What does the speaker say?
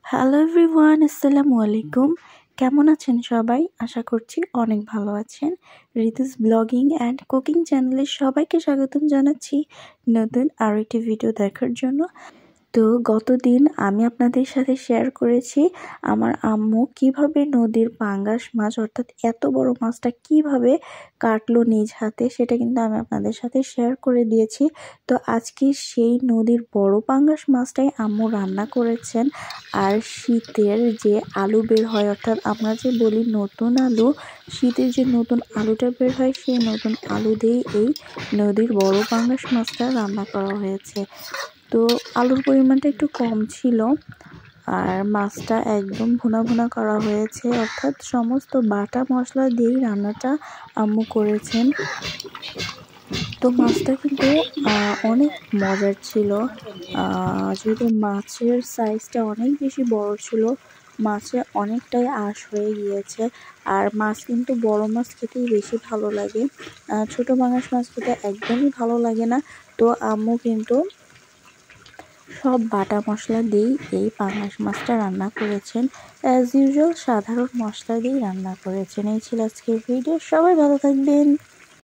Hello everyone, আসসালামু আলাইকুম। কেমন আছেন সবাই? আশা করছি অনেক ভালো আছেন। ঋতুস ব্লগিং অ্যান্ড কুকিং চ্যানেলে সবাইকে স্বাগতম জানাচ্ছি নতুন আরও একটি ভিডিও দেখার জন্য। তো গতদিন আমি আপনাদের সাথে শেয়ার করেছি আমার আম্মু কিভাবে নদীর পাঙ্গাস মাছ অর্থাৎ এত বড় মাছটা কিভাবে কাটলো নিজ হাতে, সেটা কিন্তু আমি আপনাদের সাথে শেয়ার করে দিয়েছি। তো আজকে সেই নদীর বড় পাঙ্গাস মাছটাই আম্মু রান্না করেছেন। আর শীতের যে আলু বের হয়, অর্থাৎ আমরা যে বলি নতুন আলু, শীতের যে নতুন আলুটা বের হয় সেই নতুন আলু দিয়েই এই নদীর বড় পাঙ্গাস মাছটা রান্না করা হয়েছে। তো আলুর পরিমাণটা একটু কম ছিল আর মাছটা একদম ভুনা ভুনা করা হয়েছে, অর্থাৎ সমস্ত বাটা মশলা দিয়েই রান্নাটা আম্মু করেছেন। তো মাছটা কিন্তু অনেক মজার ছিল, যেহেতু মাছের সাইজটা অনেক বেশি বড় ছিল, মাছে অনেকটাই আঁশ হয়ে গিয়েছে। আর মাছ কিন্তু বড় মাছ খেতেই বেশি ভালো লাগে, ছোট পাঙ্গাস মাছ খেতে একদমই ভালো লাগে না। তো আম্মু কিন্তু সব বাটা মশলা দিয়েই এই পাঙ্গাস মাছটা রান্না করেছেন, অ্যাজ ইউজুয়াল সাধারণ মশলা দিয়েই রান্না করেছেন। এই ছিল আজকের ভিডিও। সবাই ভালো থাকবেন।